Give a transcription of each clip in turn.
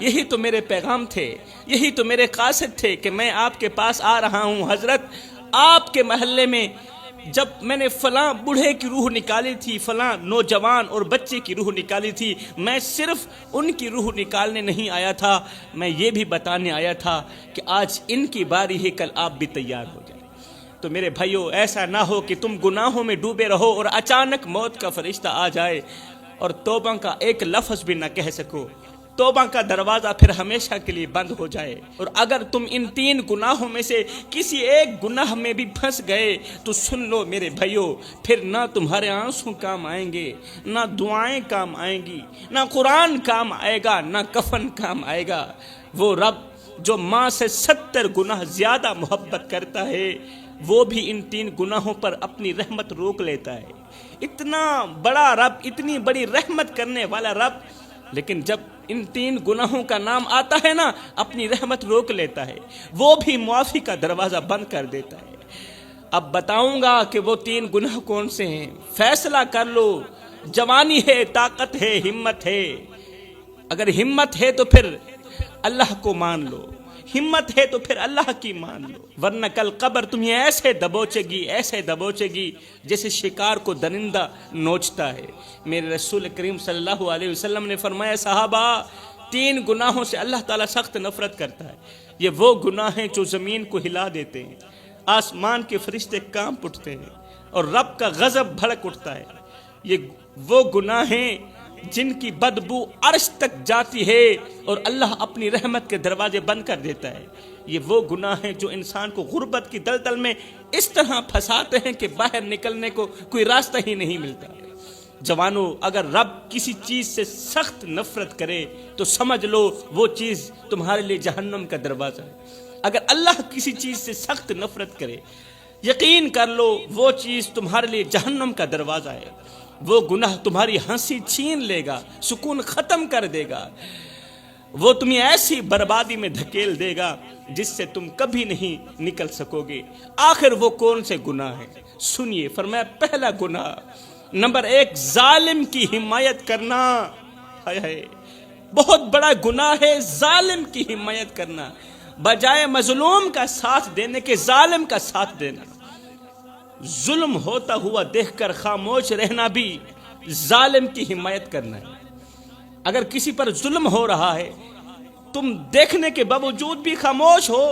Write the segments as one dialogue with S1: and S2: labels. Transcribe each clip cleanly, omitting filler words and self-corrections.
S1: یہی تو میرے پیغام تھے، یہی تو میرے قاصد تھے کہ میں آپ کے پاس آ رہا ہوں حضرت۔ آپ کے محلے میں جب میں نے فلاں بوڑھے کی روح نکالی تھی، فلاں نوجوان اور بچے کی روح نکالی تھی، میں صرف ان کی روح نکالنے نہیں آیا تھا، میں یہ بھی بتانے آیا تھا کہ آج ان کی باری ہے، کل آپ بھی تیار ہو جائیں۔ تو میرے بھائیو، ایسا نہ ہو کہ تم گناہوں میں ڈوبے رہو اور اچانک موت کا فرشتہ آ جائے اور توبہ کا ایک لفظ بھی نہ کہہ سکو، توبہ کا دروازہ پھر ہمیشہ کے لیے بند ہو جائے۔ اور اگر تم ان 3 گناہوں میں سے کسی ایک گناہ میں بھی پھنس گئے تو سن لو میرے بھائیو، پھر نہ تمہارے آنسو کام آئیں گے، نہ دعائیں کام آئیں گی، نہ قرآن کام آئے گا، نہ کفن کام آئے گا۔ وہ رب جو ماں سے 70 گناہ زیادہ محبت کرتا ہے، وہ بھی ان 3 گناہوں پر اپنی رحمت روک لیتا ہے۔ اتنا بڑا رب، اتنی بڑی رحمت کرنے والا رب، لیکن جب ان 3 گناہوں کا نام آتا ہے نا، اپنی رحمت روک لیتا ہے، وہ بھی معافی کا دروازہ بند کر دیتا ہے۔ اب بتاؤں گا کہ وہ 3 گناہ کون سے ہیں، فیصلہ کر لو۔ جوانی ہے، طاقت ہے، ہمت ہے۔ اگر ہمت ہے تو پھر اللہ کو مان لو، ہمت ہے تو پھر اللہ کی مان لو، ورنہ کل قبر تمہیں ایسے دبوچے گی، ایسے دبوچے گی جیسے شکار کو درندہ نوچتا ہے۔ میرے رسول کریم صلی اللہ علیہ وسلم نے فرمایا، صحابہ، 3 گناہوں سے اللہ تعالیٰ سخت نفرت کرتا ہے۔ یہ وہ گناہ ہیں جو زمین کو ہلا دیتے ہیں، آسمان کے فرشتے کانپ اٹھتے ہیں اور رب کا غضب بھڑک اٹھتا ہے۔ یہ وہ گناہ ہیں جن کی بدبو عرش تک جاتی ہے اور اللہ اپنی رحمت کے دروازے بند کر دیتا ہے۔ یہ وہ گناہ ہیں جو انسان کو غربت کی دلدل میں اس طرح پھنساتے ہیں کہ باہر نکلنے کو کوئی راستہ ہی نہیں ملتا۔ جوانو، اگر رب کسی چیز سے سخت نفرت کرے تو سمجھ لو وہ چیز تمہارے لیے جہنم کا دروازہ ہے۔ اگر اللہ کسی چیز سے سخت نفرت کرے، یقین کر لو وہ چیز تمہارے لیے جہنم کا دروازہ ہے۔ وہ گناہ تمہاری ہنسی چھین لے گا، سکون ختم کر دے گا، وہ تمہیں ایسی بربادی میں دھکیل دے گا جس سے تم کبھی نہیں نکل سکو گے۔ آخر وہ کون سے گناہ ہیں؟ سنیے، فرمایا پہلا گناہ، نمبر 1، ظالم کی حمایت کرنا۔ ہائے، بہت بڑا گناہ ہے ظالم کی حمایت کرنا، بجائے مظلوم کا ساتھ دینے کے ظالم کا ساتھ دینا۔ ظلم ہوتا ہوا دیکھ کر خاموش رہنا بھی ظالم کی حمایت کرنا ہے۔ اگر کسی پر ظلم ہو رہا ہے، تم دیکھنے کے باوجود بھی خاموش ہو،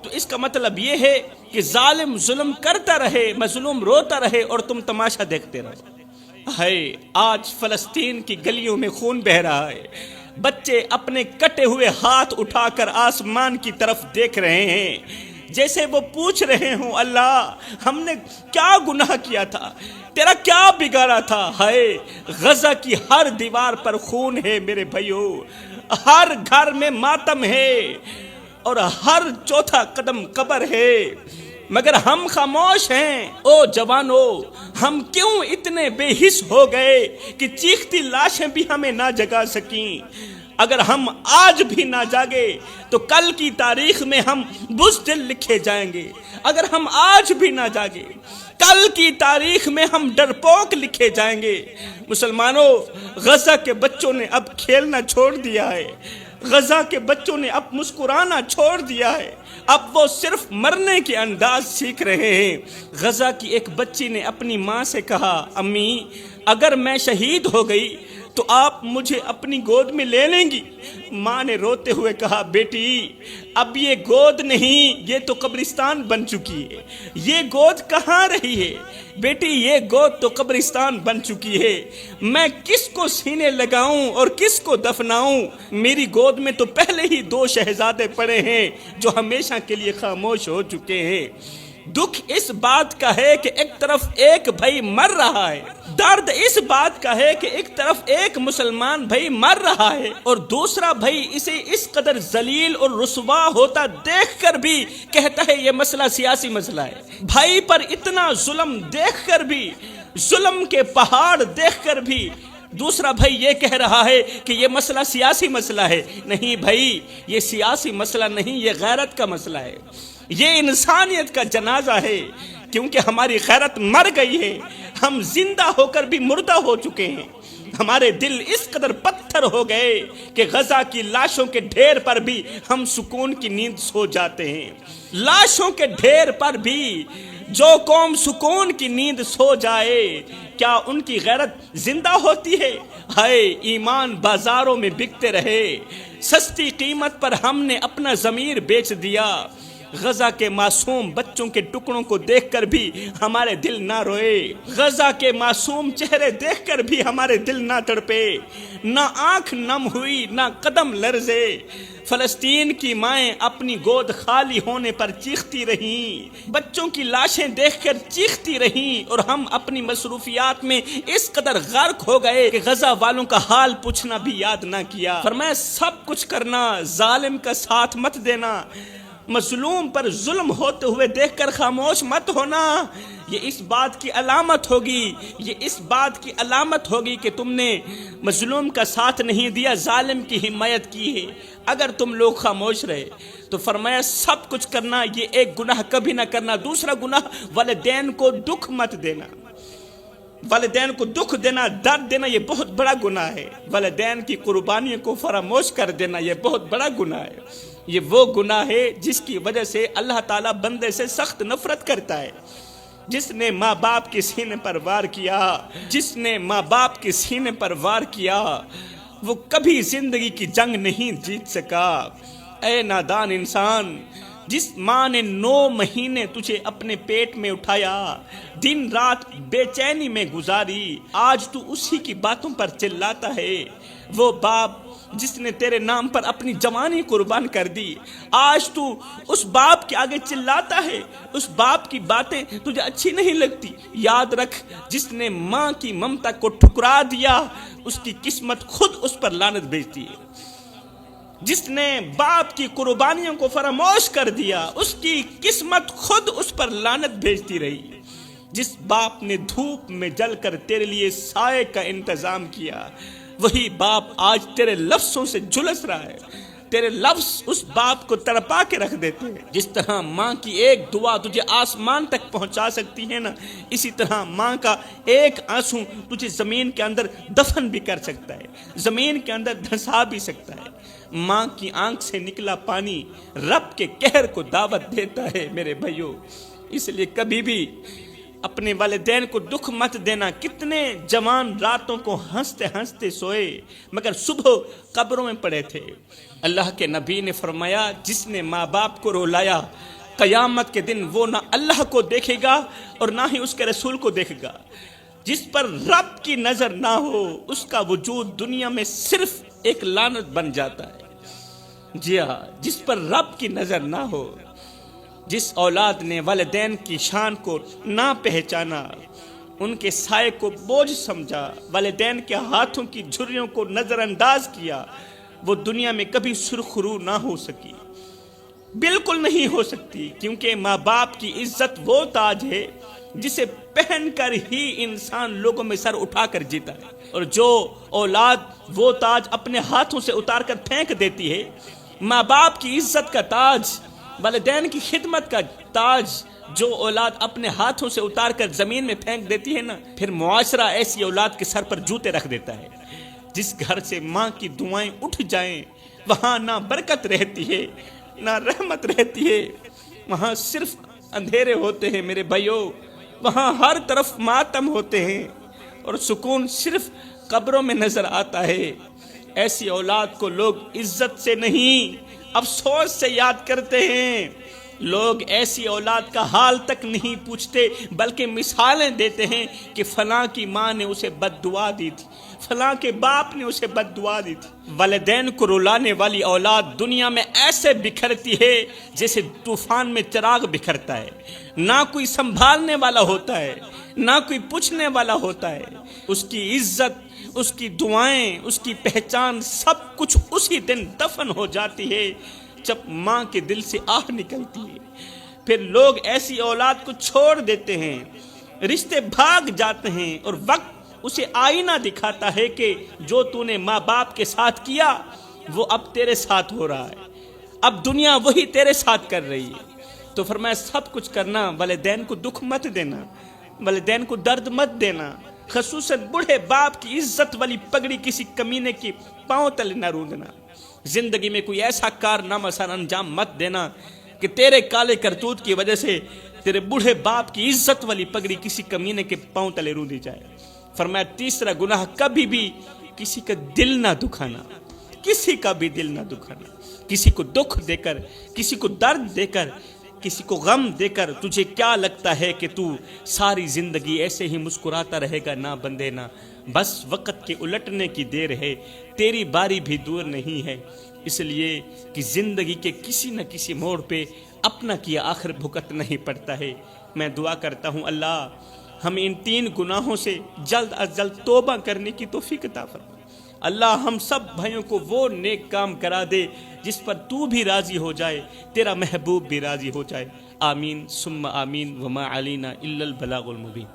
S1: تو اس کا مطلب یہ ہے کہ ظالم ظلم کرتا رہے، مظلوم روتا رہے اور تم تماشا دیکھتے رہو۔ ہائے، آج فلسطین کی گلیوں میں خون بہہ رہا ہے، بچے اپنے کٹے ہوئے ہاتھ اٹھا کر آسمان کی طرف دیکھ رہے ہیں، جیسے وہ پوچھ رہے ہوں، اللہ ہم نے کیا گناہ کیا تھا، تیرا کیا بگاڑا تھا۔ ہائے، غزہ کی ہر دیوار پر خون ہے میرے بھائیو، ہر گھر میں ماتم ہے اور ہر چوتھا قدم قبر ہے، مگر ہم خاموش ہیں۔ او جوانو، ہم کیوں اتنے بے حس ہو گئے کہ چیختی لاشیں بھی ہمیں نہ جگا سکیں؟ اگر ہم آج بھی نہ جاگے تو کل کی تاریخ میں ہم بزدل لکھے جائیں گے۔ اگر ہم آج بھی نہ جاگے، کل کی تاریخ میں ہم ڈرپوک لکھے جائیں گے۔ مسلمانوں، غزہ کے بچوں نے اب کھیلنا چھوڑ دیا ہے، غزہ کے بچوں نے اب مسکرانا چھوڑ دیا ہے، اب وہ صرف مرنے کے انداز سیکھ رہے ہیں۔ غزہ کی ایک بچی نے اپنی ماں سے کہا، امی اگر میں شہید ہو گئی تو آپ مجھے اپنی گود میں لے لیں گی؟ ماں نے روتے ہوئے کہا، بیٹی اب یہ گود نہیں، یہ تو قبرستان بن چکی ہے، یہ گود کہاں رہی ہے بیٹی، یہ گود تو قبرستان بن چکی ہے، میں کس کو سینے لگاؤں اور کس کو دفناؤں؟ میری گود میں تو پہلے ہی 2 شہزادے پڑے ہیں جو ہمیشہ کے لیے خاموش ہو چکے ہیں۔ دکھ اس بات کا ہے کہ ایک طرف ایک بھائی مر رہا ہے، درد اس بات کا ہے کہ ایک طرف ایک مسلمان بھائی مر رہا ہے اور دوسرا بھائی اسے اس قدر ذلیل اور رسوا ہوتا دیکھ کر بھی کہتا ہے یہ مسئلہ سیاسی مسئلہ ہے۔ بھائی پر اتنا ظلم دیکھ کر بھی، ظلم کے پہاڑ دیکھ کر بھی دوسرا بھائی یہ کہہ رہا ہے کہ یہ مسئلہ سیاسی مسئلہ ہے۔ نہیں بھائی، یہ سیاسی مسئلہ نہیں، یہ غیرت کا مسئلہ ہے، یہ انسانیت کا جنازہ ہے، کیونکہ ہماری غیرت مر گئی ہے، ہم زندہ ہو کر بھی مردہ ہو چکے ہیں، ہمارے دل اس قدر پتھر ہو گئے کہ غزہ کی لاشوں کے ڈھیر پر بھی ہم سکون کی نیند سو جاتے ہیں۔ لاشوں کے ڈھیر پر بھی جو قوم سکون کی نیند سو جائے، کیا ان کی غیرت زندہ ہوتی ہے؟ ہائے ایمان بازاروں میں بکتے رہے، سستی قیمت پر ہم نے اپنا ضمیر بیچ دیا۔ غزہ کے معصوم بچوں کے ٹکڑوں کو دیکھ کر بھی ہمارے دل نہ روئے، غزہ کے معصوم چہرے دیکھ کر بھی ہمارے دل نہ تڑپے، نہ آنکھ نم ہوئی نہ قدم لرزے۔ فلسطین کی مائیں اپنی گود خالی ہونے پر چیختی رہیں، بچوں کی لاشیں دیکھ کر چیختی رہیں، اور ہم اپنی مصروفیات میں اس قدر غرق ہو گئے کہ غزہ والوں کا حال پوچھنا بھی یاد نہ کیا۔ فرمایا سب کچھ کرنا، ظالم کا ساتھ مت دینا، مظلوم پر ظلم ہوتے ہوئے دیکھ کر خاموش مت ہونا۔ یہ اس بات کی علامت ہوگی، یہ اس بات کی علامت ہوگی کہ تم نے مظلوم کا ساتھ نہیں دیا، ظالم کی حمایت کی ہے۔ اگر تم لوگ خاموش رہے تو فرمایا سب کچھ کرنا، یہ ایک گناہ کبھی نہ کرنا۔ دوسرا گناہ، والدین کو دکھ مت دینا۔ والدین کو دکھ دینا، درد دینا، یہ بہت بڑا گناہ ہے۔ والدین کی قربانیوں کو فراموش کر دینا، یہ بہت بڑا گناہ ہے۔ یہ وہ گناہ ہے جس کی وجہ سے اللہ تعالیٰ بندے سے سخت نفرت کرتا ہے۔ جس نے ماں باپ کے سینے پر وار کیا، جس نے ماں باپ کے سینے پر وار کیا، وہ کبھی زندگی کی جنگ نہیں جیت سکا۔ اے نادان انسان، جس ماں نے 9 مہینے تجھے اپنے پیٹ میں اٹھایا، دن رات بے چینی میں گزاری، آج تو اسی کی باتوں پر چلاتا ہے۔ وہ باپ جس نے تیرے نام پر اپنی جوانی قربان کر دی، آج تو اس باپ کے آگے چلاتا ہے، اس باپ کی باتیں تجھے اچھی نہیں لگتی۔ یاد رکھ، جس نے ماں کی ممتا کو ٹھکرا دیا، اس کی قسمت خود اس پر لعنت بھیجتی ہے۔ جس نے باپ کی قربانیوں کو فراموش کر دیا، اس کی قسمت خود اس پر لعنت بھیجتی رہی۔ جس باپ نے دھوپ میں جل کر تیرے لیے سائے کا انتظام کیا، وہی باپ آج تیرے لفظوں سے جھلس رہا ہے۔ تیرے لفظ اس باپ کو تڑپا کے رکھ دیتے ہیں۔ جس طرح ماں کی ایک دعا تجھے آسمان تک پہنچا سکتی ہے نا، اسی طرح ماں کا ایک آنسو تجھے زمین کے اندر دفن بھی کر سکتا ہے، زمین کے اندر دھنسا بھی سکتا ہے۔ ماں کی آنکھ سے نکلا پانی رب کے قہر کو دعوت دیتا ہے میرے بھائیوں۔ اس لیے کبھی بھی اپنے والدین کو دکھ مت دینا۔ کتنے جوان راتوں کو ہنستے ہنستے سوئے مگر صبح قبروں میں پڑے تھے۔ اللہ کے نبی نے فرمایا، جس نے ماں باپ کو رلایا، قیامت کے دن وہ نہ اللہ کو دیکھے گا اور نہ ہی اس کے رسول کو دیکھے گا۔ جس پر رب کی نظر نہ ہو، اس کا وجود دنیا میں صرف ایک لعنت بن جاتا ہے۔ جی ہاں، جس پر رب کی نظر نہ ہو، جس اولاد نے والدین کی شان کو نہ پہچانا، ان کے سائے کو بوجھ سمجھا، والدین کے ہاتھوں کی جھریوں کو نظر انداز کیا، وہ دنیا میں کبھی سرخرو نہ ہو سکی، بالکل نہیں ہو سکتی۔ کیونکہ ماں باپ کی عزت وہ تاج ہے جسے پہن کر ہی انسان لوگوں میں سر اٹھا کر جیتا ہے، اور جو اولاد وہ تاج اپنے ہاتھوں سے اتار کر پھینک دیتی ہے، ماں باپ کی عزت کا تاج، والدین کی خدمت کا تاج جو اولاد اپنے ہاتھوں سے اتار کر زمین میں پھینک دیتی ہے نا، پھر معاشرہ ایسی اولاد کے سر پر جوتے رکھ دیتا ہے۔ جس گھر سے ماں کی دعائیں اٹھ جائیں، وہاں نہ برکت رہتی ہے نہ رحمت رہتی ہے، وہاں صرف اندھیرے ہوتے ہیں میرے بھائیوں، وہاں ہر طرف ماتم ہوتے ہیں، اور سکون صرف قبروں میں نظر آتا ہے۔ ایسی اولاد کو لوگ عزت سے نہیں، افسوس سے یاد کرتے ہیں۔ لوگ ایسی اولاد کا حال تک نہیں پوچھتے، بلکہ مثالیں دیتے ہیں کہ فلاں کی ماں نے اسے بد دعا دی تھی، فلاں کے باپ نے اسے بد دعا دی تھی۔ والدین کو رلانے والی اولاد دنیا میں ایسے بکھرتی ہے جیسے طوفان میں چراغ بکھرتا ہے، نہ کوئی سنبھالنے والا ہوتا ہے، نہ کوئی پوچھنے والا ہوتا ہے۔ اس کی عزت، اس کی دعائیں، اس کی پہچان، سب کچھ اسی دن دفن ہو جاتی ہے جب ماں کے دل سے آہ نکلتی ہے۔ پھر لوگ ایسی اولاد کو چھوڑ دیتے ہیں، رشتے بھاگ جاتے ہیں، اور وقت اسے آئینہ دکھاتا ہے کہ جو تو نے ماں باپ کے ساتھ کیا وہ اب تیرے ساتھ ہو رہا ہے، اب دنیا وہی تیرے ساتھ کر رہی ہے۔ تو فرمایا سب کچھ کرنا، والدین کو دکھ مت دینا، والدین کو درد مت دینا، خصوصاً بوڑھے باپ کی عزت والی پگڑی کسی کمینے کی پاؤں تلے نہ روندنا۔ زندگی میں کوئی ایسا کارنامہ سر انجام مت دینا کہ تیرے کالے کرتوت کی وجہ سے تیرے بوڑھے باپ کی عزت والی پگڑی کسی کمینے کے پاؤں تلے روندی جائے۔ فرمایا تیسرا گناہ، کبھی بھی کسی کا دل نہ دکھانا، کسی کا بھی دل نہ دکھانا۔ کسی کو دکھ دے کر، کسی کو درد دے کر، کسی کو غم دے کر تجھے کیا لگتا ہے کہ تو ساری زندگی ایسے ہی مسکراتا رہے گا؟ نہ بندے نہ، بس وقت کے الٹنے کی دیر ہے، تیری باری بھی دور نہیں ہے۔ اس لیے کہ زندگی کے کسی نہ کسی موڑ پہ اپنا کیا آخر بھگت نہیں پڑتا ہے۔ میں دعا کرتا ہوں اللہ ہمیں ان 3 گناہوں سے جلد از جلد توبہ کرنے کی توفیق عطا فرما۔ اللہ ہم سب بھائیوں کو وہ نیک کام کرا دے جس پر تو بھی راضی ہو جائے، تیرا محبوب بھی راضی ہو جائے۔ آمین ثم آمین، وما علینا الا البلاغ المبین۔